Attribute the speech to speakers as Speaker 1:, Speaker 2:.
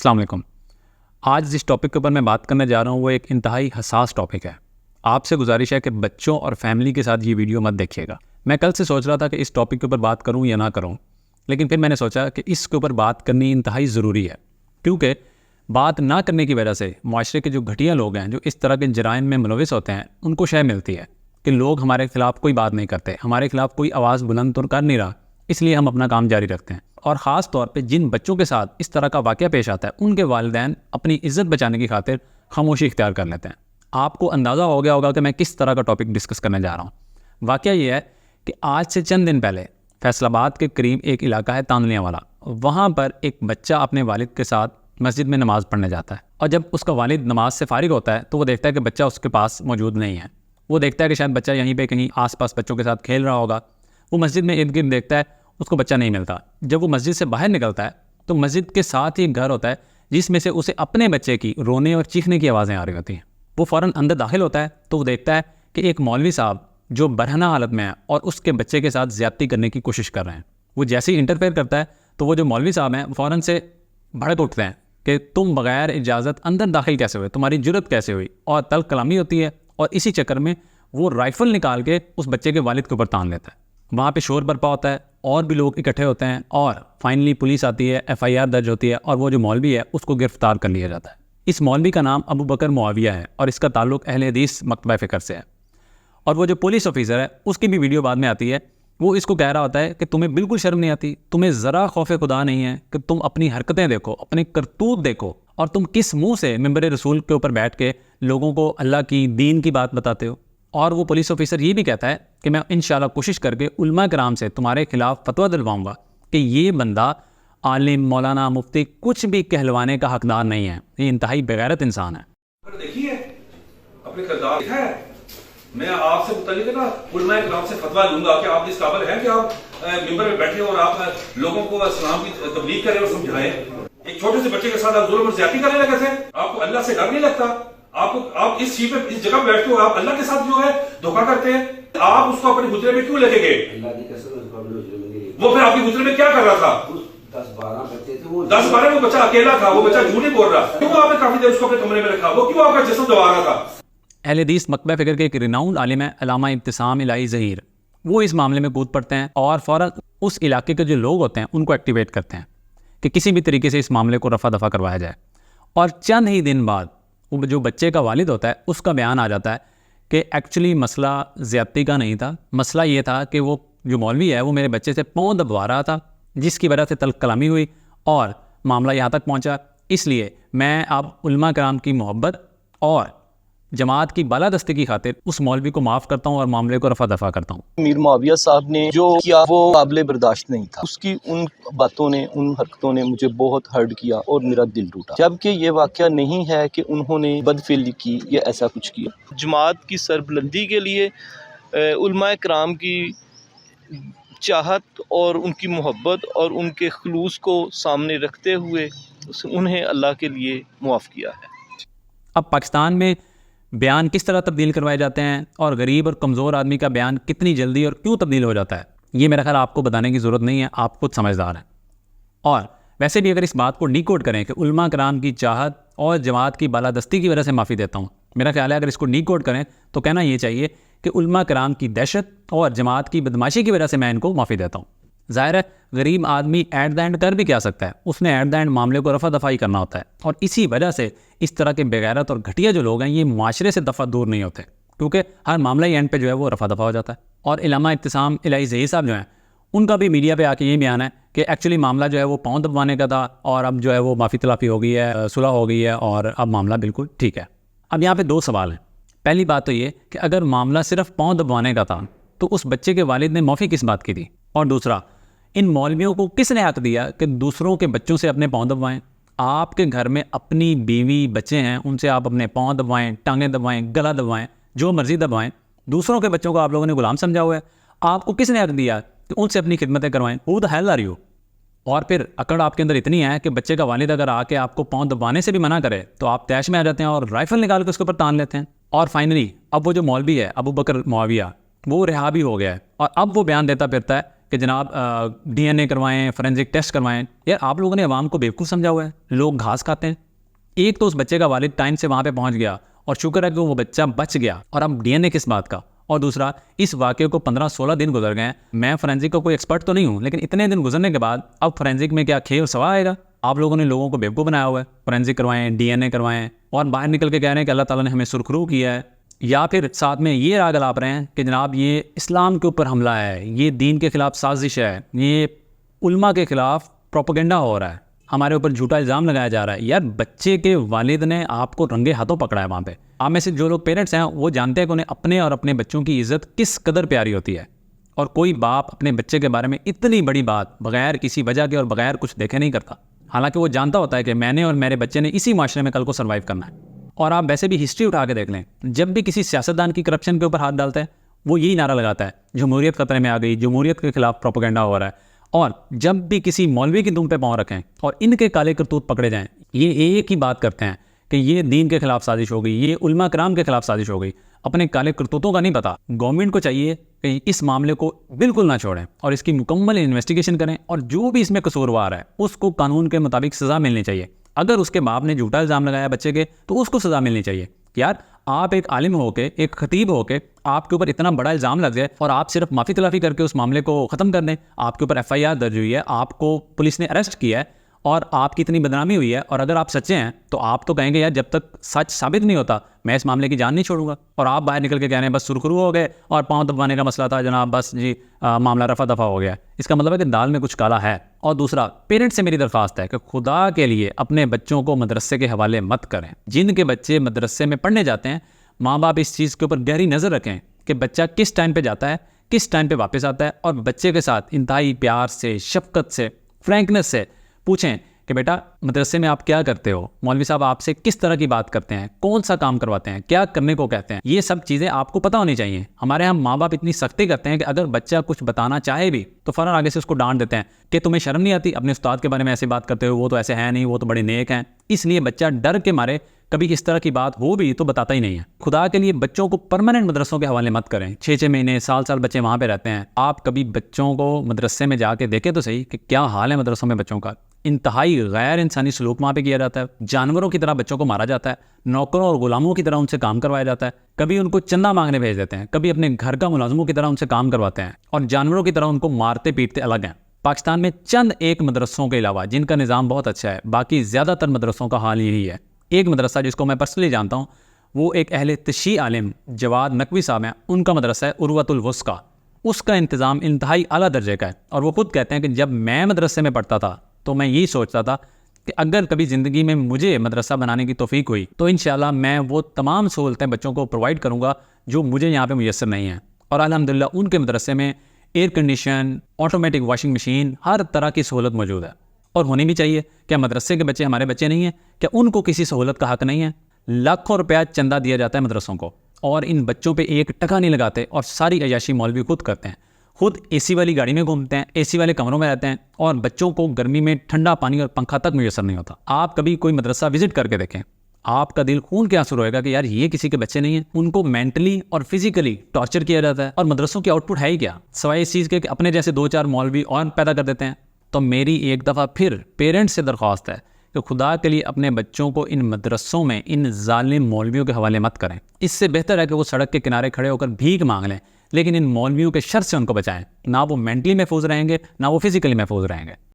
Speaker 1: अस्सलाम वालेकुम। आज जिस टॉपिक के ऊपर मैं बात करने जा रहा हूँ वो एक इंतहाई हसास टॉपिक है। आपसे गुजारिश है कि बच्चों और फैमिली के साथ ये वीडियो मत देखिएगा। मैं कल से सोच रहा था कि इस टॉपिक के ऊपर बात करूँ या ना करूँ, लेकिन फिर मैंने सोचा कि इसके ऊपर बात करनी इंतहाई ज़रूरी है, क्योंकि बात ना करने की वजह से माशरे के जो घटिया लोग हैं, जो इस तरह के जराइम में मुलविस होते हैं, उनको शय मिलती है कि लोग हमारे खिलाफ कोई बात नहीं करते, हमारे खिलाफ कोई आवाज़ बुलंद तो कर नहीं रहा, इसलिए हम अपना काम जारी रखते हैं। और ख़ास तौर पे जिन बच्चों के साथ इस तरह का वाक़या पेश आता है, उनके वालिदैन अपनी इज़्ज़त बचाने की खातिर खामोशी इख्तियार कर लेते हैं। आपको अंदाज़ा हो गया होगा कि मैं किस तरह का टॉपिक डिस्कस करने जा रहा हूँ। वाक़या ये है कि आज से चंद दिन पहले फैसलाबाद के करीब एक इलाका है तांदलियाँ वाला, वहाँ पर एक बच्चा अपने वालिद के साथ मस्जिद में नमाज़ पढ़ने जाता है, और जब उसका वालिद नमाज से फारिग होता है तो वो देखता है कि बच्चा उसके पास मौजूद नहीं है। वो देखता है कि शायद बच्चा यहीं पे कहीं आसपास बच्चों के साथ खेल रहा होगा। वो मस्जिद में इर्द गिर्द देखता है, उसको बच्चा नहीं मिलता। जब वो मस्जिद से बाहर निकलता है तो मस्जिद के साथ ही एक घर होता है जिसमें से उसे अपने बच्चे की रोने और चीखने की आवाज़ें आ रही होती हैं। वो फ़ौरन अंदर दाखिल होता है तो वो देखता है कि एक मौलवी साहब जो बरहना हालत में है और उसके बच्चे के साथ ज़्यादती करने की कोशिश कर रहे हैं। वो जैसे ही इंटरफेयर करता है तो वो जो मौलवी साहब हैं फ़ौरन से भड़क उठते हैं कि तुम बगैर इजाज़त अंदर दाखिल कैसे हुए, तुम्हारी जुर्रत कैसे हुई, और तल्ख कलामी होती है। और इसी चक्कर में वो राइफ़ल निकाल के उस बच्चे के वालिद के ऊपर तान लेता है। वहाँ पे शोर बरपा होता है और भी लोग इकट्ठे होते हैं, और फाइनली पुलिस आती है, FIR दर्ज होती है और वो जो मौलवी है उसको गिरफ्तार कर लिया जाता है। इस मौलवी का नाम अबू बकर मुआविया है और इसका ताल्लुक अहले हदीस मकतबा फ़िक्र से है। और वो जो पुलिस ऑफिसर है उसकी भी वीडियो बाद में आती है। वो इसको कह रहा होता है कि तुम्हें बिल्कुल शर्म नहीं आती, तुम्हें ज़रा खौफ खुदा नहीं है कि तुम अपनी हरकतें देखो, अपनी करतूत देखो, और तुम किस मुंह से मिंबर रसूल के ऊपर बैठ के लोगों को अल्लाह की दीन की बात बताते हो। और वो पुलिस ऑफिसर ये भी कहता है कि मैं इंशाल्लाह कोशिश करके उलमा कराम से तुम्हारे खिलाफ फतवा दिलवाऊंगा कि ये बंदा आलिम, मौलाना, मुफ्ती कुछ भी कहलवाने का हकदार नहीं है, ये इंतहाई बेगैरत इंसान है।
Speaker 2: देखिए अपने किरदार देखा है। मैं आपसे मुतल्लिक ना उलमा कराम से फतवा लूंगा कि आप इस काबिल हैं कि आप मिंबर में बैठे और आप लोगों को इस्लाम की तबलीग करें और समझाएं। एक छोटे से बच्चे के साथ आप जुल्म और ज़्यादती करने लगे थे। आपको अल्लाह से डर नहीं लगता? आप इस चीज पे, इस जगह पे बैठते हो, आप अल्लाह के साथ जो है धोखा करते हैं। आप उसको अपने गुजरे में क्यों लेके गए? वो फिर आपके गुजरे में क्या कर रहा था?
Speaker 3: 10-12 बच्चे थे। वो
Speaker 2: 10-12 वो बच्चा अकेला था, वो बच्चा झूठ नहीं बोल रहा। क्यों आपने काफी देर उसको अपने कमरे में रखा? वो क्यों आपका जिस्म दबा रहा था?
Speaker 1: अहले हदीस मकतबा फ़िक्र के एक रिनाउंड आलिम है अल्लामा इब्तिसाम इलाही ज़हीर। वो इस मामले में कूद पड़ते हैं और फ़ौरन उस इलाके के जो लोग होते हैं उनको एक्टिवेट करते हैं कि किसी भी तरीके से इस मामले को रफा दफा करवाया जाए। और चंद ही दिन बाद वो जो बच्चे का वालिद होता है उसका बयान आ जाता है कि एक्चुअली मसला ज़्यादती का नहीं था। मसला ये था कि वो जो मौलवी है वो मेरे बच्चे से पाँव दबवा रहा था, जिसकी वजह से तल्ख कलामी हुई और मामला यहाँ तक पहुँचा। इसलिए मैं अब उलमा कराम की मोहब्बत और जमात की बालादस्ती की खातिर उस मौलवी को माफ़ करता हूँ और मामले को रफा दफा करता हूँ।
Speaker 4: मीर मुआविया साहब ने जो किया वो काबिल बर्दाश्त नहीं था। उसकी उन बातों ने, उन हरकतों ने मुझे बहुत हर्ट किया और मेरा दिल टूटा, जबकि ये वाक़या नहीं है कि उन्होंने बदफिली की या ऐसा कुछ किया। जमात की सरबुलंदी के लिए उलमा कराम की चाहत और उनकी मोहब्बत और उनके खलूस को सामने रखते हुए उन्हें अल्लाह के लिए मुआफ़ किया है।
Speaker 1: अब पाकिस्तान में बयान किस तरह तब्दील करवाए जाते हैं और गरीब और कमज़ोर आदमी का बयान कितनी जल्दी और क्यों तब्दील हो जाता है, ये मेरा ख्याल आपको बताने की ज़रूरत नहीं है, आप खुद समझदार हैं। और वैसे भी अगर इस बात को डीकोड करें कि उलमा कराम की चाहत और जमात की बालादस्ती की वजह से माफ़ी देता हूँ, मेरा ख्याल है अगर इसको डीकोड करें तो कहना ये चाहिए कि उलमा कराम की दहशत और जमात की बदमाशी की वजह से मैं इनको माफ़ी देता हूँ। ज़ाहिर है गरीब आदमी एट द एंड कर भी क्या सकता है, उसने एट द एंड मामले को रफा दफाई करना होता है। और इसी वजह से इस तरह के बेगैरत और घटिया जो लोग हैं ये माशरे से दफ़ा दूर नहीं होते, क्योंकि हर मामला ही एंड पे जो है वो रफा दफा हो जाता है। और इल्लामा इब्तिसाम इलाही ज़हीर साहब जो हैं उनका भी मीडिया पे आके ये बयान है कि एक्चुअली मामला जो है वो पाँव दबवाने का था और अब जो है वो माफ़ी तलाफ़ी हो गई है, सुलह हो गई है और अब मामला बिल्कुल ठीक है। अब यहाँ पर 2 सवाल हैं। पहली बात तो ये कि अगर मामला सिर्फ पाँव दबवाने का था तो उस बच्चे के वालिद ने माफ़ी किस बात की थी? और दूसरा, इन मौलवियों को किसने हक दिया कि दूसरों के बच्चों से अपने पाँव दबवाएं? आपके घर में अपनी बीवी बच्चे हैं, उनसे आप अपने पाँव दबवाएं, टांगें दबवाएं, गला दबवाएं, जो मर्जी दबवाएं। दूसरों के बच्चों को आप लोगों ने गुलाम समझा हुआ है। आपको किसने हक दिया कि उनसे अपनी खिदमतें करवाएं? Who the hell are you? और फिर अकड़ आपके अंदर इतनी है कि बच्चे का वालिद अगर आके आपको पाँव दबाने से भी मना करे तो आप तैश में आ जाते हैं और राइफल निकाल के उसके ऊपर तान लेते हैं। और फाइनली अब वो जो मौलवी है अबू बकर मुआविया वो रिहा भी हो गया है और अब वो बयान देता फिरता है कि जनाब DNA करवाएं, फोरेंसिक टेस्ट करवाएं। यार आप लोगों ने अवाम को बेवकूफ़ समझा हुआ है, लोग घास खाते हैं। एक तो उस बच्चे का वालिद टाइम से वहाँ पे पहुँच गया और शुक्र है कि वो बच्चा बच गया, और अब DNA किस बात का। और दूसरा, इस वाक़े को 15-16 दिन गुजर गए हैं। मैं फोरेंसिक का कोई एक्सपर्ट तो नहीं हूँ, लेकिन इतने दिन गुजरने के बाद अब फोरेंसिक में क्या खेल सवा आएगा। आप लोगों ने लोगों को बेवकूफ़ बनाया हुआ है। फोरेंसिक करवाएं, DNA करवाएं, और बाहर निकल के कह रहे हैं कि अल्लाह ताला ने हमें सुरखरू किया है, या फिर साथ में ये राग अलाप रहे हैं कि जनाब ये इस्लाम के ऊपर हमला है, ये दीन के ख़िलाफ़ साजिश है, ये उल्मा के ख़िलाफ़ प्रोपेगेंडा हो रहा है, हमारे ऊपर झूठा इल्ज़ाम लगाया जा रहा है। यार बच्चे के वालिद ने आपको रंगे हाथों पकड़ा है वहाँ पे। आप में से जो लोग पेरेंट्स हैं वो जानते हैं कि उन्हें अपने और अपने बच्चों की इज़्ज़त किस कदर प्यारी होती है, और कोई बाप अपने बच्चे के बारे में इतनी बड़ी बात बगैर किसी वजह के और बगैर कुछ देखे नहीं करता। हालांकि वो जानता होता है कि मैंने और मेरे बच्चे ने इसी माशरे में कल को सर्वाइव करना है। और आप वैसे भी हिस्ट्री उठा के देख लें, जब भी किसी सियासतदान की करप्शन के ऊपर हाथ डालता है वो यही नारा लगाता है, जमहूरियत खतरे में आ गई, जमहूरियत के खिलाफ प्रोपेगेंडा हो रहा है। और जब भी किसी मौलवी की दुम पे पाँव रखें और इनके काले करतूत पकड़े जाएं, ये एक ही बात करते हैं कि ये दीन के खिलाफ साजिश हो गई, ये उलमा कराम के खिलाफ साजिश हो गई। अपने काले करतूतों का नहीं पता। गवर्नमेंट को चाहिए कि इस मामले को बिल्कुल ना छोड़ें और इसकी मुकम्मल इन्वेस्टिगेशन करें, और जो भी इसमें कसूरवार है उसको कानून के मुताबिक सज़ा मिलनी चाहिए। अगर उसके बाप ने झूठा इल्ज़ाम लगाया बच्चे के तो उसको सज़ा मिलनी चाहिए। यार आप एक आलिम होके, एक खतीब होके, आपके ऊपर इतना बड़ा इल्ज़ाम लग जाए और आप सिर्फ माफ़ी तलाफ़ी करके उस मामले को ख़त्म कर दें। आपके ऊपर FIR दर्ज हुई है, आपको पुलिस ने अरेस्ट किया है और आपकी इतनी बदनामी हुई है, और अगर आप सच्चे हैं तो आप तो कहेंगे यार जब तक सच साबित नहीं होता मैं इस मामले की जान नहीं छोड़ूंगा। और आप बाहर निकल के कह रहे हैं बस सुरखरू हो गए और पाँव दबाने का मसला था जनाब, बस जी मामला रफा दफा हो गया। इसका मतलब है कि दाल में कुछ काला है। और दूसरा, पेरेंट्स से मेरी दरख्वास्त है कि खुदा के लिए अपने बच्चों को मदरसे के हवाले मत करें। जिनके बच्चे मदरसे में पढ़ने जाते हैं, माँ बाप इस चीज़ के ऊपर गहरी नज़र रखें कि बच्चा किस टाइम पे जाता है, किस टाइम पे वापस आता है, और बच्चे के साथ इंतहाई प्यार से, शफकत से, फ्रैंकनेस से पूछें कि बेटा मदरसे में आप क्या करते हो, मौलवी साहब आपसे किस तरह की बात करते हैं, कौन सा काम करवाते हैं, क्या करने को कहते हैं। ये सब चीज़ें आपको पता होनी चाहिए। हमारे यहाँ माँ बाप इतनी सख्ती करते हैं कि अगर बच्चा कुछ बताना चाहे भी तो फ़ौरन आगे से उसको डांट देते हैं कि तुम्हें शर्म नहीं आती अपने उस्ताद के बारे में ऐसे बात करते हो, वो तो ऐसे है नहीं, वो तो बड़े नेक हैं। इसलिए बच्चा डर के मारे कभी इस तरह की बात हो भी तो बताता ही नहीं है। खुदा के लिए बच्चों को परमानेंट मदरसों के हवाले मत करें। 6-6 महीने, साल बच्चे वहाँ पे रहते हैं। आप कभी बच्चों को मदरसे में जाके देखें तो सही कि क्या हाल है मदरसों में बच्चों का। इंतहाई गैर इंसानी सलूक वहाँ पे किया जाता है। जानवरों की तरह बच्चों को मारा जाता है, नौकरों और गुलामों की तरह उनसे काम करवाया जाता है। कभी उनको चंदा मांगने भेज देते हैं, कभी अपने घर का मुलाजमों की तरह उनसे काम करवाते हैं, और जानवरों की तरह उनको मारते पीटते अलग हैं। पाकिस्तान में चंद एक मदरसों के अलावा जिनका निज़ाम बहुत अच्छा है, बाकी ज़्यादातर मदरसों का हाल यही है। एक मदरसा जिसको मैं पर्सनली जानता हूँ वो एक अहले तशी आलिम जवाद नकवी साहब हैं, उनका मदरसा है उर्वतुल वुस्का। उसका इंतज़ाम इंतहाई आला दर्जे का है, और वो खुद कहते हैं कि जब मैं मदरसे में पढ़ता था तो मैं यही सोचता था कि अगर कभी ज़िंदगी में मुझे मदरसा बनाने की तौफीक हुई तो इंशाल्लाह मैं वो तमाम सहूलतें बच्चों को प्रोवाइड करूँगा जो मुझे यहाँ पे मुयस्सर नहीं हैं। और अल्हम्दुलिल्लाह उनके मदरसे में air condition, automatic washing machine, हर तरह की सहूलत मौजूद है, और होनी भी चाहिए। क्या मदरसे के बच्चे हमारे बच्चे नहीं हैं? क्या उनको किसी सहूलत का हक नहीं है? लाखों रुपया चंदा दिया जाता है मदरसों को, और इन बच्चों पे एक टका नहीं लगाते, और सारी अयाशी मौलवी खुद करते हैं। खुद AC वाली गाड़ी में घूमते हैं, AC वाले कमरों में रहते हैं, और बच्चों को गर्मी में ठंडा पानी और पंखा तक मुयसर नहीं होता। आप कभी कोई मदरसा विजिट करके देखें, आपका दिल खून के आंसू रोएगा कि यार ये किसी के बच्चे नहीं हैं। उनको मेंटली और फिजिकली टॉर्चर किया जाता है, और मदरसों की आउटपुट है ही क्या, सवाए इस चीज़ के कि अपने जैसे 2-4 मौलवी और पैदा कर देते हैं। तो मेरी एक दफ़ा फिर पेरेंट्स से दरख्वास्त है कि खुदा के लिए अपने बच्चों को इन मदरसों में इन जालिम मौलवियों के हवाले मत करें। इससे बेहतर है कि वो सड़क के किनारे खड़े होकर भीख मांग लें, लेकिन इन मौलवियों के शर से उनको बचाएं। ना वो मेंटली महफूज रहेंगे, ना वो फिजिकली महफूज रहेंगे।